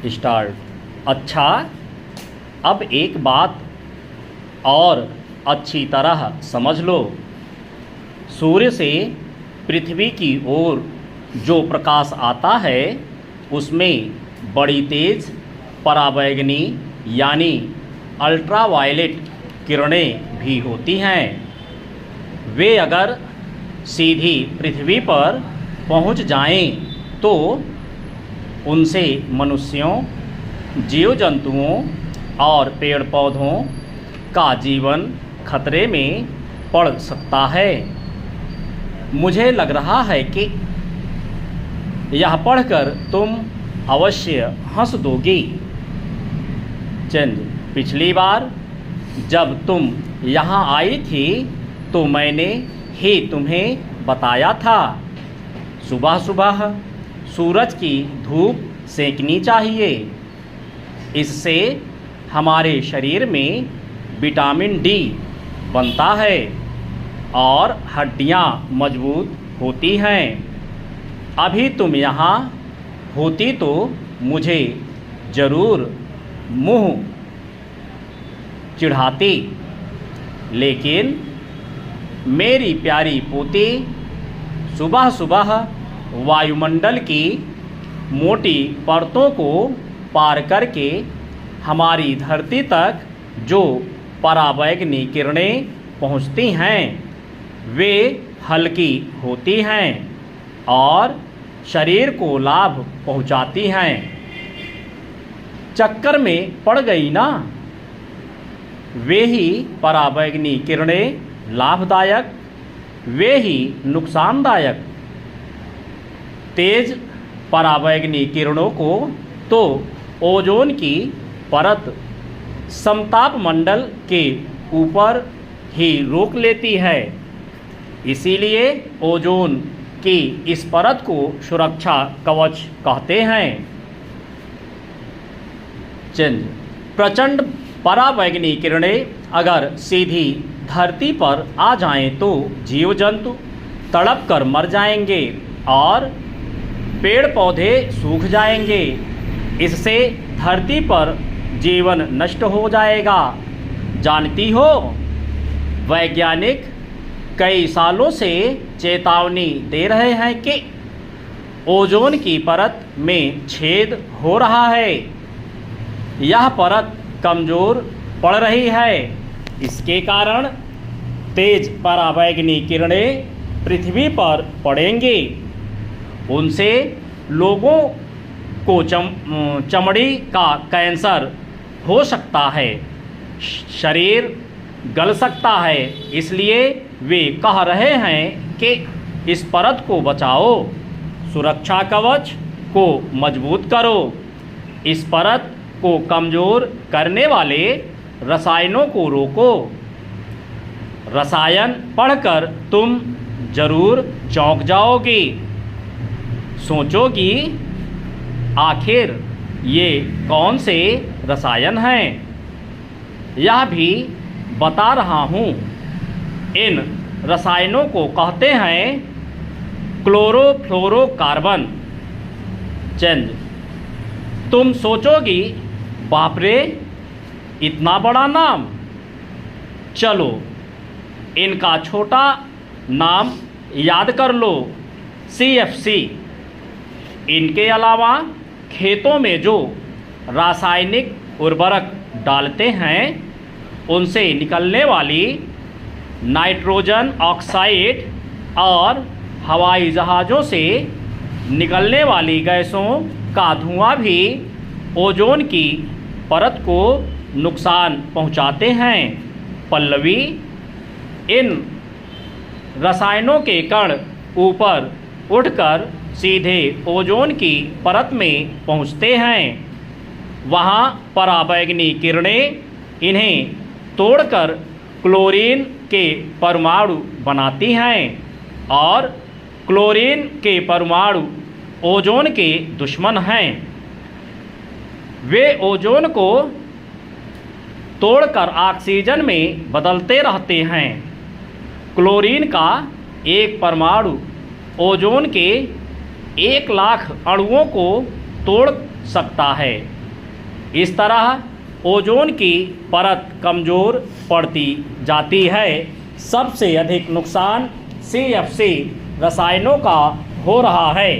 Start. अच्छा, अब एक बात और अच्छी तरह समझ लो। सूर्य से पृथ्वी की ओर जो प्रकाश आता है उसमें बड़ी तेज पराबैंगनी यानी अल्ट्रावायलेट किरणें भी होती हैं। वे अगर सीधी पृथ्वी पर पहुंच जाएं तो उनसे मनुष्यों, जीव जंतुओं और पेड़ पौधों का जीवन खतरे में पड़ सकता है। मुझे लग रहा है कि यह पढ़कर तुम अवश्य हंस दोगी। चंद, पिछली बार जब तुम यहाँ आई थी तो मैंने ही तुम्हें बताया था, सुबह सुबह सूरज की धूप सेंकनी चाहिए। इससे हमारे शरीर में विटामिन डी बनता है और हड्डियाँ मजबूत होती हैं। अभी तुम यहाँ होती तो मुझे ज़रूर मुँह चिढ़ाती, लेकिन मेरी प्यारी पोती सुबह सुबह वायुमंडल की मोटी परतों को पार करके हमारी धरती तक जो पराबैंगनी किरणें पहुँचती हैं वे हल्की होती हैं और शरीर को लाभ पहुँचाती हैं। चक्कर में पड़ गई ना? वे ही पराबैंगनी किरणें लाभदायक, वे ही नुकसानदायक। तेज पराबैंगनी किरणों को तो ओजोन की परत समताप मंडल के ऊपर ही रोक लेती है। इसीलिए ओजोन की इस परत को सुरक्षा कवच कहते हैं। चंद, प्रचंड पराबैंगनी किरणें अगर सीधी धरती पर आ जाएं तो जीव जंतु तड़प कर मर जाएंगे और पेड़ पौधे सूख जाएंगे। इससे धरती पर जीवन नष्ट हो जाएगा। जानती हो, वैज्ञानिक कई सालों से चेतावनी दे रहे हैं कि ओजोन की परत में छेद हो रहा है। यह परत कमज़ोर पड़ रही है। इसके कारण तेज पराबैंगनी किरणें पृथ्वी पर पड़ेंगी। उनसे लोगों को चमड़ी का कैंसर हो सकता है, शरीर गल सकता है। इसलिए वे कह रहे हैं कि इस परत को बचाओ, सुरक्षा कवच को मजबूत करो। इस परत को कमज़ोर करने वाले रसायनों को रोको। रसायन पढ़कर तुम ज़रूर चौंक जाओगी, सोचोगी आखिर ये कौन से रसायन हैं। यह भी बता रहा हूँ। इन रसायनों को कहते हैं क्लोरोफ्लोरोकार्बन। चंद, तुम सोचोगी, बाप रे, इतना बड़ा नाम। चलो इनका छोटा नाम याद कर लो, CFC। इनके अलावा खेतों में जो रासायनिक उर्वरक डालते हैं उनसे निकलने वाली नाइट्रोजन ऑक्साइड और हवाई जहाज़ों से निकलने वाली गैसों का धुआं भी ओजोन की परत को नुकसान पहुंचाते हैं। पल्लवी, इन रसायनों के कण ऊपर उठकर सीधे ओजोन की परत में पहुंचते हैं। वहां पराबैंगनी किरणें इन्हें तोड़कर क्लोरीन के परमाणु बनाती हैं और क्लोरीन के परमाणु ओजोन के दुश्मन हैं। वे ओजोन को तोड़कर ऑक्सीजन में बदलते रहते हैं। क्लोरीन का एक परमाणु ओजोन के 1 लाख अणुओं को तोड़ सकता है। इस तरह ओजोन की परत कमज़ोर पड़ती जाती है। सबसे अधिक नुकसान CFC रसायनों का हो रहा है।